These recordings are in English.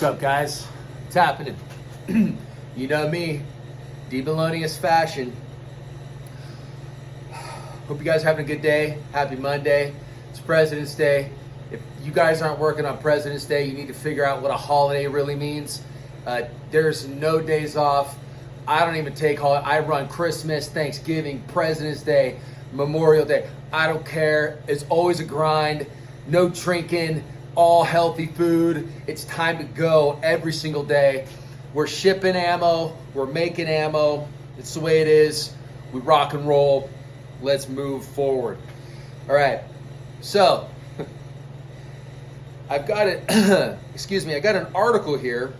What's up, guys? What's happening? You know me, DeBelonious Fashion. Hope you guys are having a good day. Happy Monday. It's President's Day. If you guys aren't working on President's Day, you need to figure out what a holiday really means. There's no days off. I don't even take holiday. I run Christmas, Thanksgiving, President's Day, Memorial Day. I don't care. It's always a grind. No drinking. All healthy food. It's time to go every single day. We're shipping ammo. We're making ammo. It's the way it is. We rock and roll. Let's move forward. All right. So, I've got it. Excuse me. I got an article here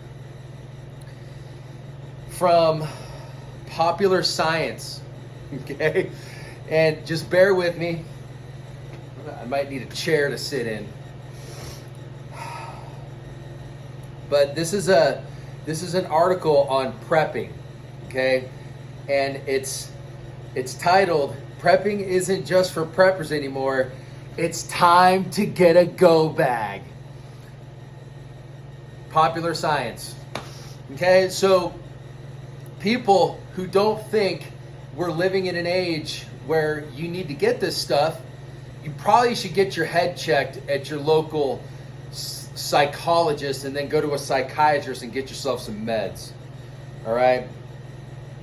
from Popular Science. Okay. And just bear with me. I might need a chair to sit in. But this is an article on prepping, okay? And it's titled, "Prepping isn't just for preppers anymore. It's time to get a go bag." Popular Science. Okay, so people who don't think we're living in an age where you need to get this stuff, you probably should get your head checked at your local psychologist and then go to a psychiatrist and get yourself some meds. All right?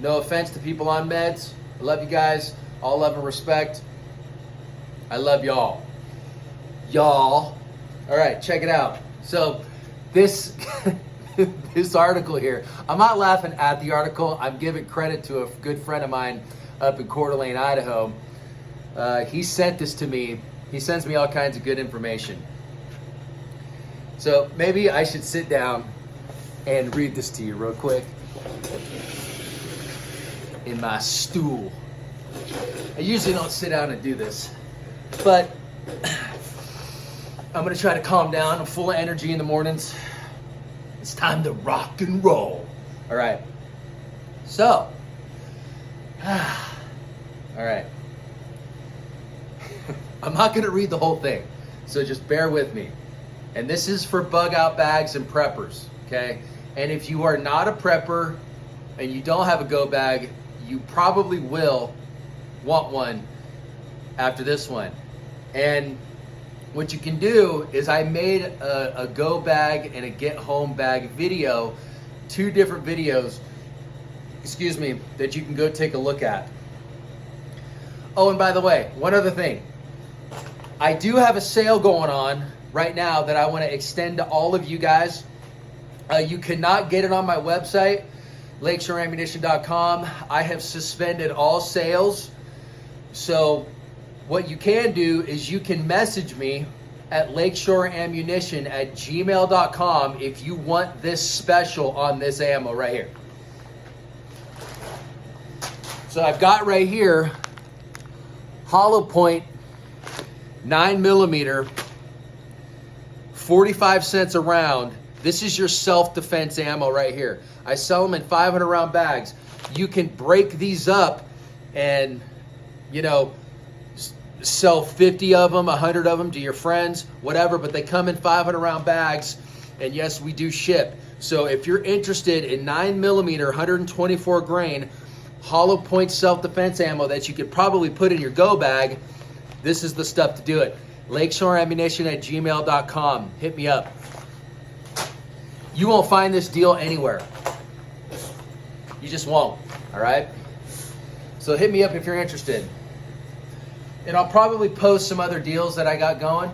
No offense to people on meds. I love you guys. All love and respect. I love y'all. Y'all. All right, check it out. So this this article here, I'm not laughing at the article. I'm giving credit to a good friend of mine up in Coeur d'Alene, Idaho. He sent this to me. He sends me all kinds of good information. So maybe I should sit down and read this to you real quick in my stool. I usually don't sit down and do this, but I'm gonna try to calm down. I'm full of energy in the mornings. It's time to rock and roll. All right. So, all right. I'm not gonna read the whole thing, so just bear with me. And this is for bug out bags and preppers, okay? And if you are not a prepper and you don't have a go bag, you probably will want one after this one. And what you can do is I made a go bag and a get home bag video, 2 different videos, excuse me, that you can go take a look at. Oh, and by the way, one other thing. I do have a sale going on right now that I want to extend to all of you guys. You cannot get it on my website, lakeshoreammunition.com. I have suspended all sales. So what you can do is you can message me at lakeshoreammunition@gmail.com if you want this special on this ammo right here. So I've got right here hollow point 9mm, 45 cents a round. This is your self-defense ammo right here. I sell them in 500 round bags. You can break these up and, you know, sell 50 of them, 100 of them to your friends, whatever, but they come in 500 round bags, and yes, we do ship. So if you're interested in 9mm, 124 grain, hollow point self-defense ammo that you could probably put in your go bag, this is the stuff to do it. lakeshoreammunition@gmail.com. Hit me up. You won't find this deal anywhere. You just won't, all right? So hit me up if you're interested. And I'll probably post some other deals that I got going.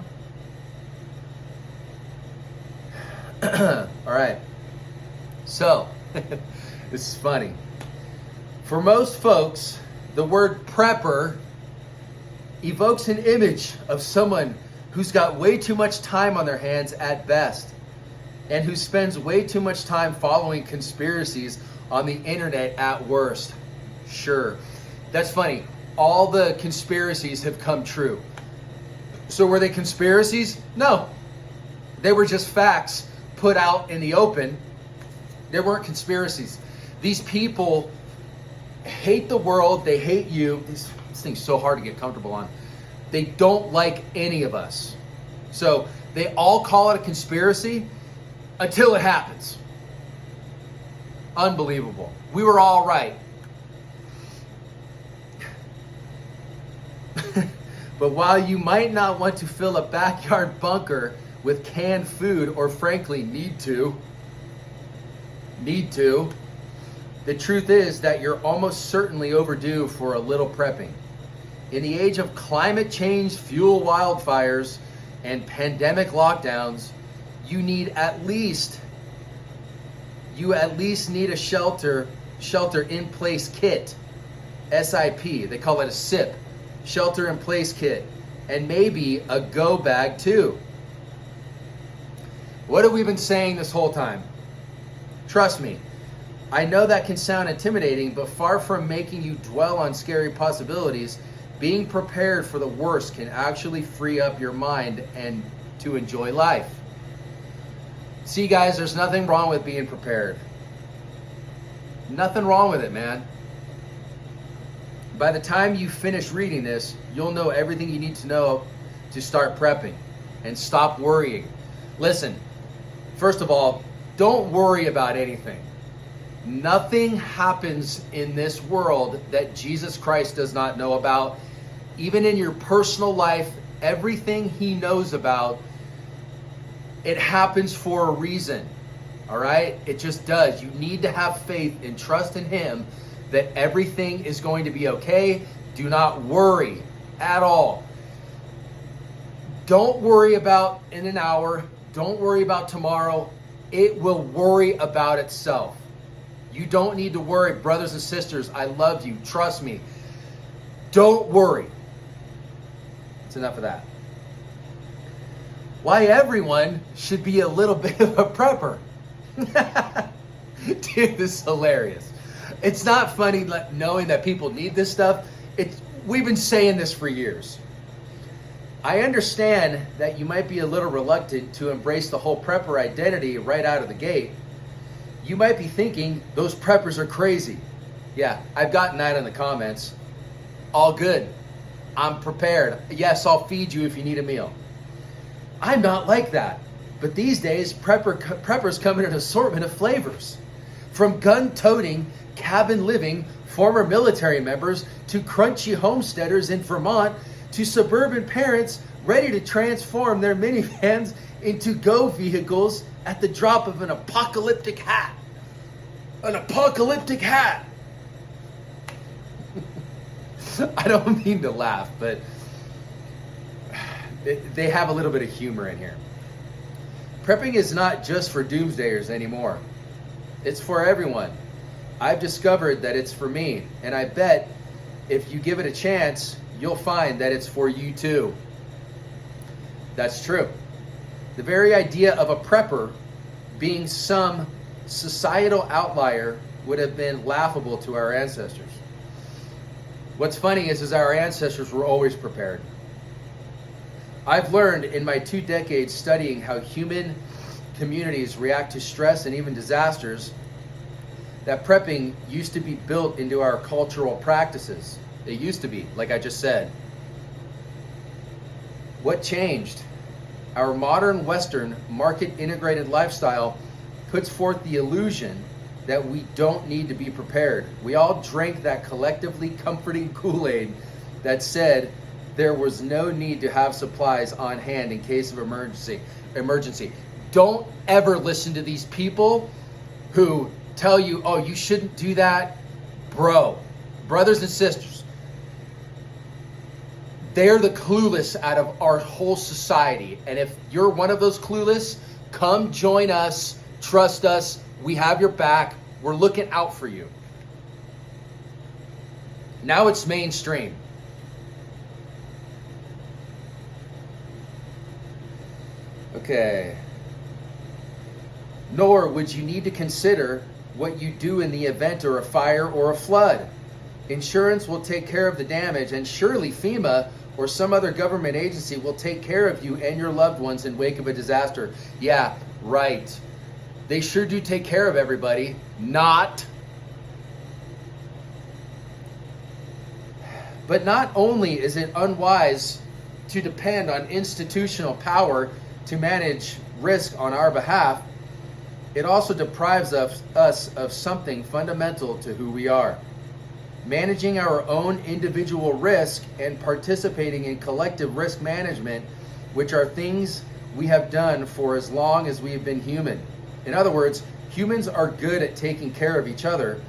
All right. So, this is funny. For most folks, the word prepper evokes an image of someone who's got way too much time on their hands at best, and who spends way too much time following conspiracies on the internet at worst. Sure, that's funny. All the conspiracies have come true. So were they conspiracies? No. They were just facts put out in the open. They weren't conspiracies. These people hate the world. They hate you. This thing's so hard to get comfortable on. They don't like any of us. So they all call it a conspiracy, until it happens. Unbelievable. We were all right. But while you might not want to fill a backyard bunker with canned food, or frankly need to, the truth is that you're almost certainly overdue for a little prepping. In the age of climate change, fuel wildfires, and pandemic lockdowns, you at least need a shelter in place kit, SIP. They call it a SIP, shelter in place kit, and maybe a go bag too. What have we been saying this whole time? Trust me, I know that can sound intimidating, but far from making you dwell on scary possibilities, being prepared for the worst can actually free up your mind and to enjoy life. See, guys, there's nothing wrong with being prepared. Nothing wrong with it, man. By the time you finish reading this, you'll know everything you need to know to start prepping and stop worrying. Listen, first of all, don't worry about anything. Nothing happens in this world that Jesus Christ does not know about. Even in your personal life, everything he knows about, it happens for a reason. All right? It just does. You need to have faith and trust in him that everything is going to be okay. Do not worry at all. Don't worry about in an hour. Don't worry about tomorrow. It will worry about itself. You don't need to worry, brothers and sisters. I love you. Trust me. Don't worry. That's enough of that. Why everyone should be a little bit of a prepper. Dude, this is hilarious. It's not funny knowing that people need this stuff. We've been saying this for years. I understand that you might be a little reluctant to embrace the whole prepper identity right out of the gate. You might be thinking, those preppers are crazy. Yeah, I've gotten that in the comments. All good. I'm prepared. Yes, I'll feed you if you need a meal. I'm not like that. But these days, preppers come in an assortment of flavors. From gun-toting, cabin-living, former military members, to crunchy homesteaders in Vermont, to suburban parents ready to transform their minivans into go vehicles at the drop of an apocalyptic hat. An apocalyptic hat! I don't mean to laugh, but they have a little bit of humor in here. Prepping is not just for doomsdayers anymore. It's for everyone. I've discovered that it's for me, and I bet if you give it a chance, you'll find that it's for you too. That's true. The very idea of a prepper being some societal outlier would have been laughable to our ancestors. What's funny is our ancestors were always prepared. I've learned in my 2 decades studying how human communities react to stress and even disasters that prepping used to be built into our cultural practices. It used to be, like I just said. What changed? Our modern Western market-integrated lifestyle puts forth the illusion that we don't need to be prepared. We all drank that collectively comforting Kool-Aid that said there was no need to have supplies on hand in case of emergency. Don't ever listen to these people who tell you, oh, you shouldn't do that. Brothers and sisters, they're the clueless out of our whole society. And if you're one of those clueless, come join us, trust us, we have your back, we're looking out for you. Now it's mainstream. Okay. Nor would you need to consider what you do in the event of a fire or a flood. Insurance will take care of the damage, and surely FEMA or some other government agency will take care of you and your loved ones in wake of a disaster. Yeah, right. They sure do take care of everybody. But not only is it unwise to depend on institutional power to manage risk on our behalf, it also deprives us of something fundamental to who we are. Managing our own individual risk and participating in collective risk management, which are things we have done for as long as we have been human. In other words, humans are good at taking care of each other,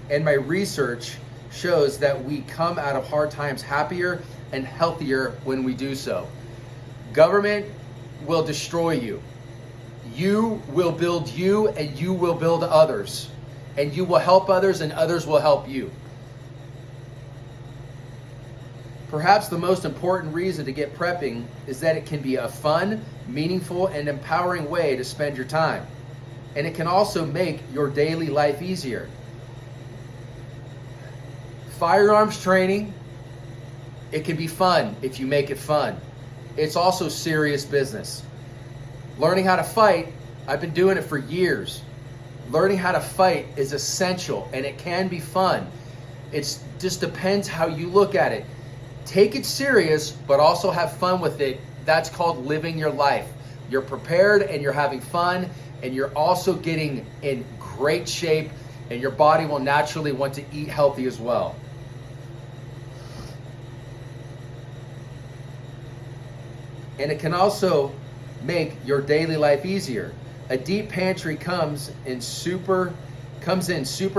and my research shows that we come out of hard times happier and healthier when we do so. Government will destroy you. You will build you, and you will build others. And you will help others, and others will help you. Perhaps the most important reason to get prepping is that it can be a fun, meaningful, and empowering way to spend your time. And it can also make your daily life easier. Firearms training, it can be fun if you make it fun. It's also serious business. Learning how to fight, I've been doing it for years. Learning how to fight is essential, and it can be fun. It just depends how you look at it. Take it serious, but also have fun with it. That's called living your life. You're prepared and you're having fun, and you're also getting in great shape, and your body will naturally want to eat healthy as well. And it can also make your daily life easier. A deep pantry comes in super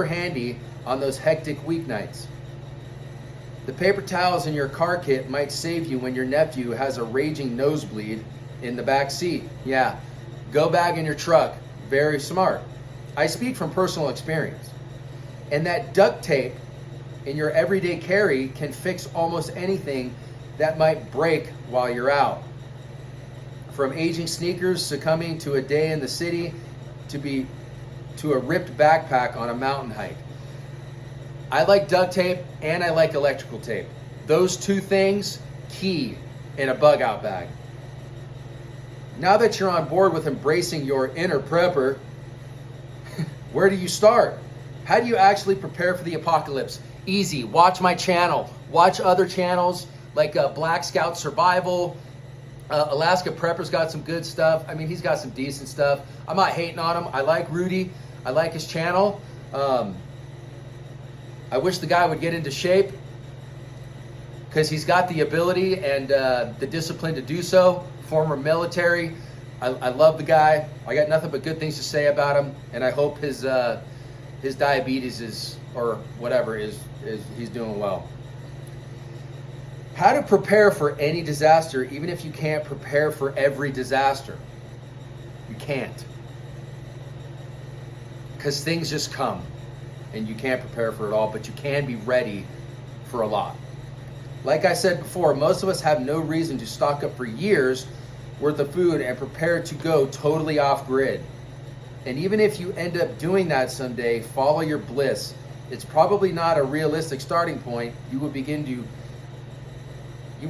handy on those hectic weeknights. The paper towels in your car kit might save you when your nephew has a raging nosebleed in the back seat. Yeah, go bag in your truck. Very smart. I speak from personal experience. And that duct tape in your everyday carry can fix almost anything that might break while you're out. From aging sneakers succumbing to a day in the city to a ripped backpack on a mountain hike. I like duct tape and I like electrical tape. Those two things, key in a bug out bag. Now that you're on board with embracing your inner prepper, where do you start? How do you actually prepare for the apocalypse? Easy. Watch my channel. Watch other channels like Black Scout Survival. Alaska Prepper's got some good stuff. I mean, he's got some decent stuff. I'm not hating on him. I like Rudy. I like his channel. I wish the guy would get into shape because he's got the ability and the discipline to do so. Former military. I love the guy. I got nothing but good things to say about him, and I hope his diabetes is, or whatever, is he's doing well. How to prepare for any disaster, even if you can't prepare for every disaster. You can't. Because things just come, and you can't prepare for it all, but you can be ready for a lot. Like I said before, most of us have no reason to stock up for years worth of food and prepare to go totally off grid. And even if you end up doing that someday, follow your bliss. It's probably not a realistic starting point. You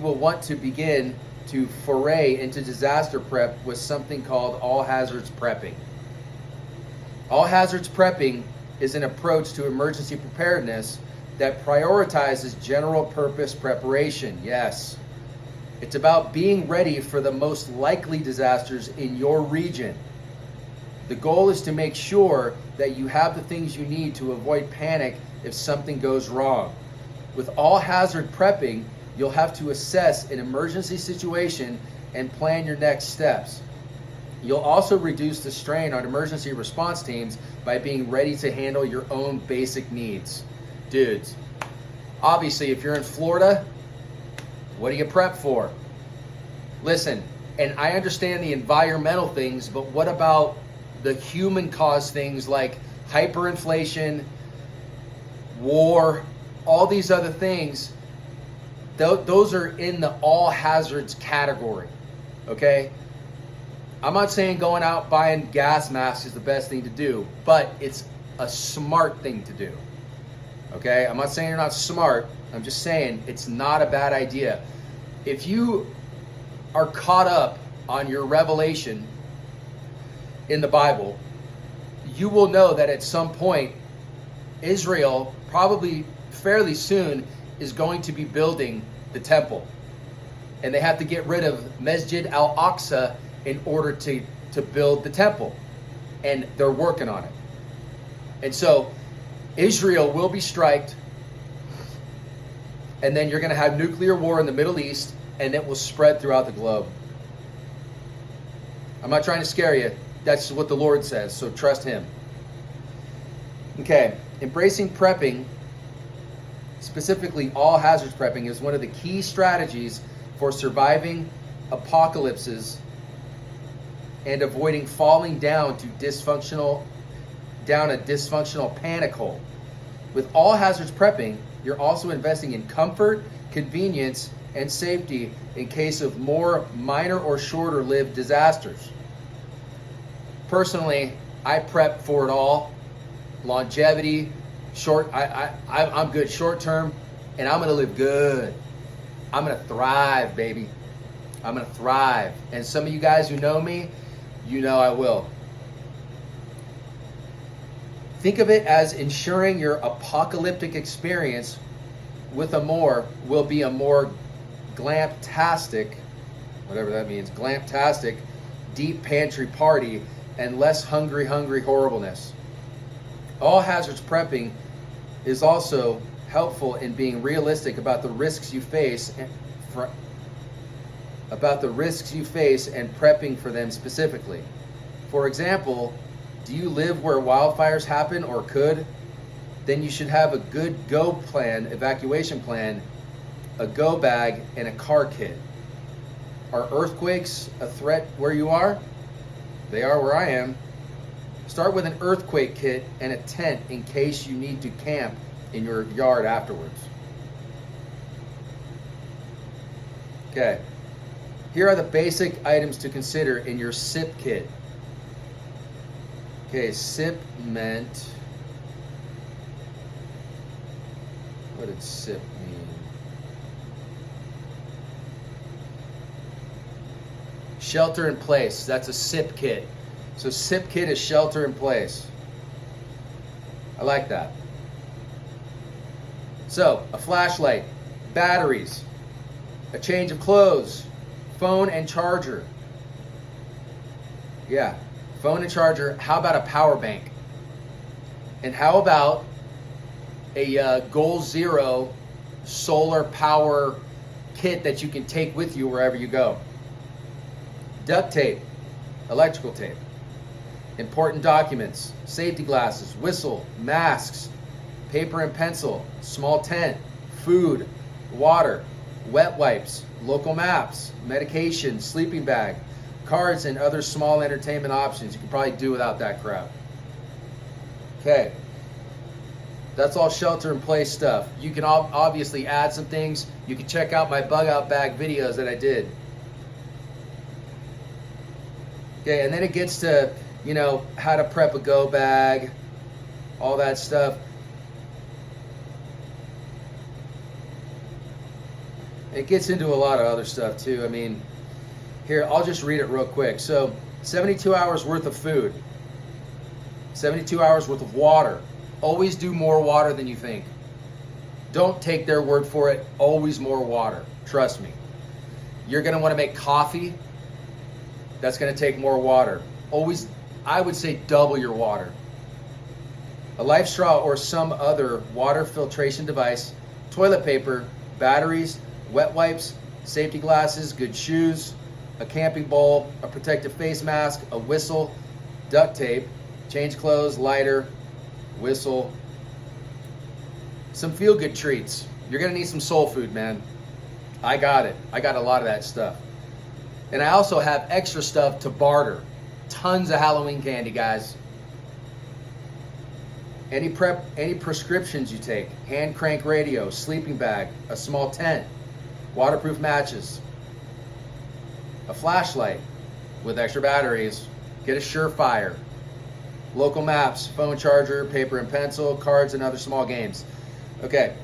will want to begin to foray into disaster prep with something called all hazards prepping. All hazards prepping is an approach to emergency preparedness that prioritizes general purpose preparation. Yes. It's about being ready for the most likely disasters in your region. The goal is to make sure that you have the things you need to avoid panic if something goes wrong. With all hazard prepping, you'll have to assess an emergency situation and plan your next steps. You'll also reduce the strain on emergency response teams by being ready to handle your own basic needs. Dudes, obviously if you're in Florida, what do you prep for? Listen, and I understand the environmental things, but what about the human caused things like hyperinflation, war, all these other things? Those are in the all hazards category, okay? I'm not saying going out buying gas masks is the best thing to do, but it's a smart thing to do, okay? I'm not saying you're not smart. I'm just saying it's not a bad idea. If you are caught up on your revelation in the Bible, you will know that at some point, Israel, probably fairly soon, is going to be building the temple. And they have to get rid of Masjid al-Aqsa in order to build the temple. and they're working on it. And so Israel will be striked, and then you're going to have nuclear war in the Middle East, and it will spread throughout the globe. I'm not trying to scare you. That's what the Lord says, so trust him. Okay, embracing prepping, specifically all hazards prepping, is one of the key strategies for surviving apocalypses and avoiding falling down a dysfunctional panic hole. With all hazards prepping, you're also investing in comfort, convenience, and safety in case of more minor or shorter lived disasters. Personally, I prep for it all. Longevity, I'm good short term, and I'm gonna live good. I'm gonna thrive, baby. I'm gonna thrive. And some of you guys who know me, you know I will. Think of it as ensuring your apocalyptic experience will be a more glamptastic, whatever that means, glamptastic, deep pantry party and less hungry horribleness. All hazards prepping is also helpful in being realistic about the risks you face and prepping for them specifically. For example, do you live where wildfires happen or could? Then you should have a good evacuation plan, a go bag, and a car kit. Are earthquakes a threat where you are? They are where I am. Start with an earthquake kit and a tent in case you need to camp in your yard afterwards. Okay, here are the basic items to consider in your SIP kit. Okay, SIP meant, what did SIP mean? Shelter in place, that's a SIP kit. So SIP kit is shelter in place. I like that. So, a flashlight, batteries, a change of clothes, phone and charger. Yeah, phone and charger. How about a power bank? And how about a Goal Zero solar power kit that you can take with you wherever you go? Duct tape, electrical tape. Important documents, safety glasses, whistle, masks, paper and pencil, small tent, food, water, wet wipes, local maps, medication, sleeping bag, cards, and other small entertainment options. You can probably do without that crap. Okay, that's all shelter in place stuff. You can obviously add some things. You can check out my bug out bag videos that I did. Okay, and then it gets to, you know, how to prep a go bag, all that stuff. It gets into a lot of other stuff too. I mean, here, I'll just read it real quick. So, 72 hours worth of food, 72 hours worth of water. Always do more water than you think. Don't take their word for it. Always more water. Trust me. You're going to want to make coffee. That's going to take more water. Always, I would say, double your water. A life straw or some other water filtration device, toilet paper, batteries, wet wipes, safety glasses, good shoes, a camping bowl, a protective face mask, a whistle, duct tape, change clothes, lighter, whistle, some feel-good treats. You're going to need some soul food, man. I got it. I got a lot of that stuff. And I also have extra stuff to barter. Tons of Halloween candy, guys. Any prescriptions you take, hand crank radio, sleeping bag, a small tent, waterproof matches, a flashlight with extra batteries, get a Surefire, local maps, phone charger, paper and pencil, cards, and other small games. Okay.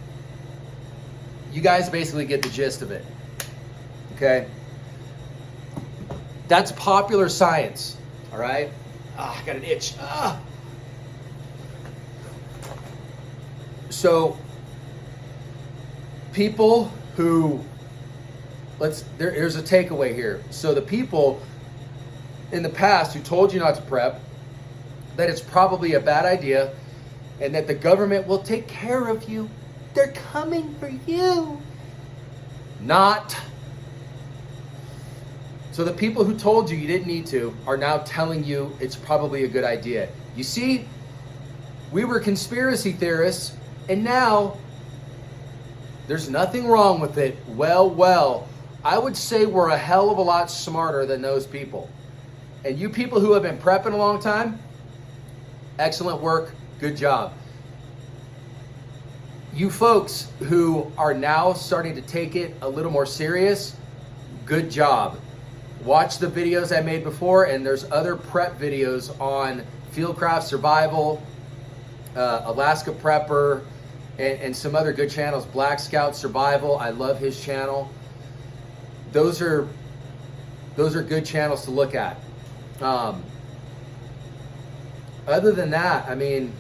You guys basically get the gist of it. Okay. That's popular science. All right. I got an itch. So, people who, here's a takeaway here. So the people in the past who told you not to prep, that it's probably a bad idea and that the government will take care of you. They're coming for you. Not. So the people who told you you didn't need to are now telling you it's probably a good idea. You see, we were conspiracy theorists, and now there's nothing wrong with it. Well, I would say we're a hell of a lot smarter than those people. And you people who have been prepping a long time, excellent work, good job. You folks who are now starting to take it a little more serious, good job. Watch the videos I made before, and there's other prep videos on Fieldcraft Survival, Alaska Prepper, and some other good channels. Black Scout Survival, I love his channel. Those are good channels to look at. Other than that, I mean,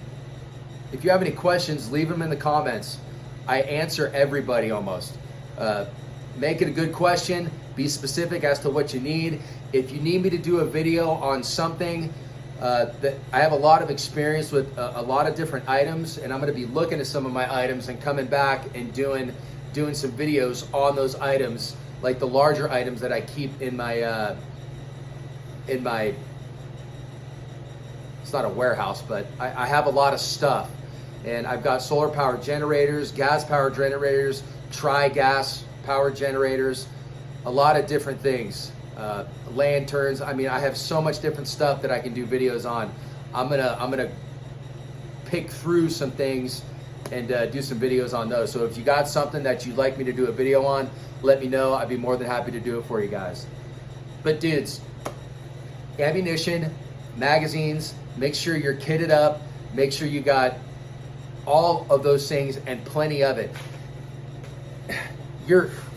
if you have any questions, leave them in the comments. I answer everybody almost. Make it a good question. Be specific as to what you need. If you need me to do a video on something, that I have a lot of experience with a lot of different items, and I'm going to be looking at some of my items and coming back and doing some videos on those items, like the larger items that I keep in my it's not a warehouse, but I have a lot of stuff, and I've got solar power generators, gas power generators, tri-gas power generators, a lot of different things, lanterns. I mean, I have so much different stuff that I can do videos on. I'm gonna pick through some things and do some videos on those. So if you got something that you'd like me to do a video on, let me know. I'd be more than happy to do it for you guys. But dudes, ammunition, magazines, make sure you're kitted up, make sure you got all of those things and plenty of it.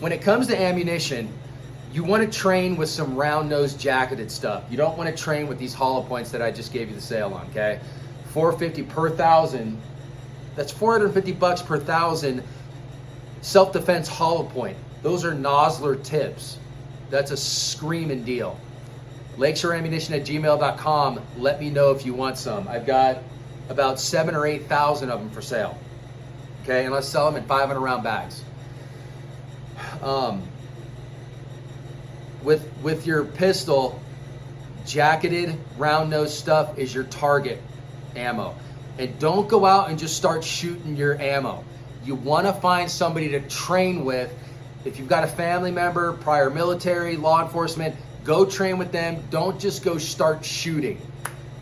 When it comes to ammunition, you want to train with some round-nosed jacketed stuff. You don't want to train with these hollow points that I just gave you the sale on, okay? $450 per thousand. That's $450 per thousand self-defense hollow point. Those are Nosler tips. That's a screaming deal. LakeshoreAmmunition@gmail.com. Let me know if you want some. I've got about 7,000 or 8,000 of them for sale. Okay, and let's sell them in 500 round bags. With your pistol, jacketed round nose stuff is your target ammo. And don't go out and just start shooting your ammo. You want to find somebody to train with. If you've got a family member, prior military, law enforcement, go train with them. Don't just go start shooting.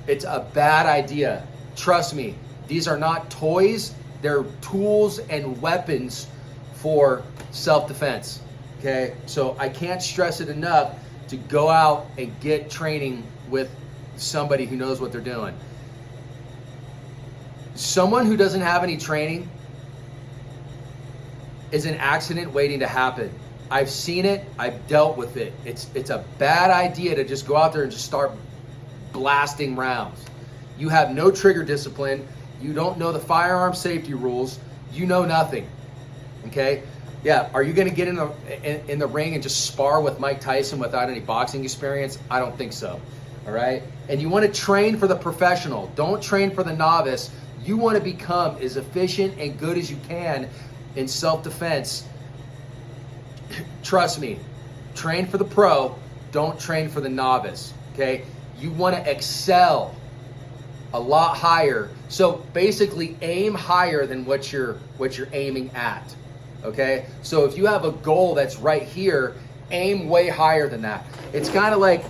It's a bad idea. Trust me, these are not toys. They're tools and weapons for self-defense. Okay, so I can't stress it enough to go out and get training with somebody who knows what they're doing. Someone who doesn't have any training is an accident waiting to happen. I've seen it, I've dealt with it. It's a bad idea to just go out there and just start blasting rounds. You have no trigger discipline, you don't know the firearm safety rules, you know nothing. Okay? Yeah, are you going to get in the ring and just spar with Mike Tyson without any boxing experience? I don't think so. All right? And you want to train for the professional. Don't train for the novice. You want to become as efficient and good as you can in self-defense. Trust me. Train for the pro. Don't train for the novice. Okay? You want to excel a lot higher. So basically aim higher than what you're aiming at. Okay, so if you have a goal that's right here, aim way higher than that. It's kind of like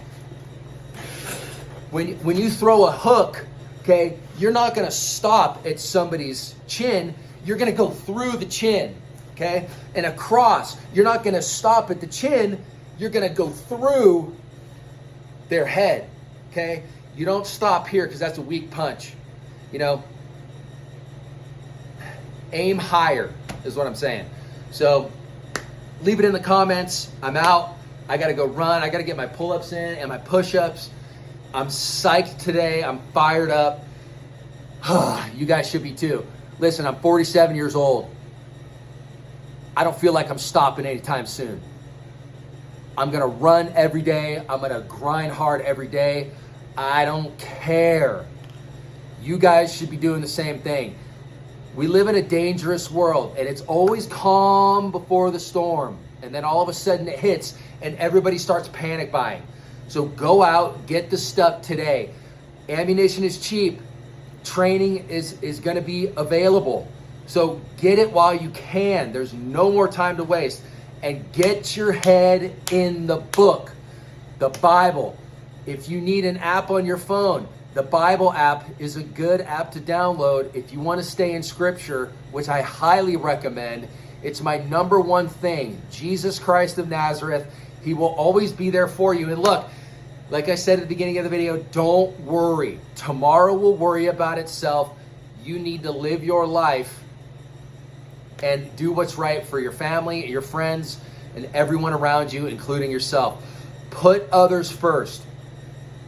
when you throw a hook, okay, you're not going to stop at somebody's chin. You're going to go through the chin, okay? And across, you're not going to stop at the chin. You're going to go through their head, okay? You don't stop here because that's a weak punch. You know, aim higher is what I'm saying. So leave it in the comments. I'm out. I got to go run. I got to get my pull-ups in and my push-ups. I'm psyched today. I'm fired up. You guys should be too. Listen, I'm 47 years old. I don't feel like I'm stopping anytime soon. I'm going to run every day. I'm going to grind hard every day. I don't care. You guys should be doing the same thing. We live in a dangerous world, and it's always calm before the storm. And then all of a sudden it hits, and everybody starts panic buying. So go out, get the stuff today. Ammunition is cheap. Training is going to be available. So get it while you can. There's no more time to waste. And get your head in the book, the Bible. If you need an app on your phone, the Bible app is a good app to download if you want to stay in Scripture, which I highly recommend. It's my number one thing. Jesus Christ of Nazareth. He will always be there for you. And look, like I said at the beginning of the video, don't worry. Tomorrow will worry about itself. You need to live your life and do what's right for your family, your friends, and everyone around you, including yourself. Put others first.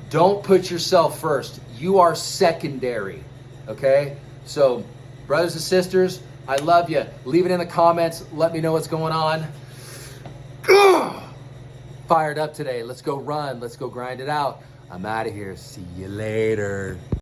Don't put yourself first. You are secondary, okay? So, brothers and sisters, I love you. Leave it in the comments. Let me know what's going on. Fired up today. Let's go run. Let's go grind it out. I'm out of here. See you later.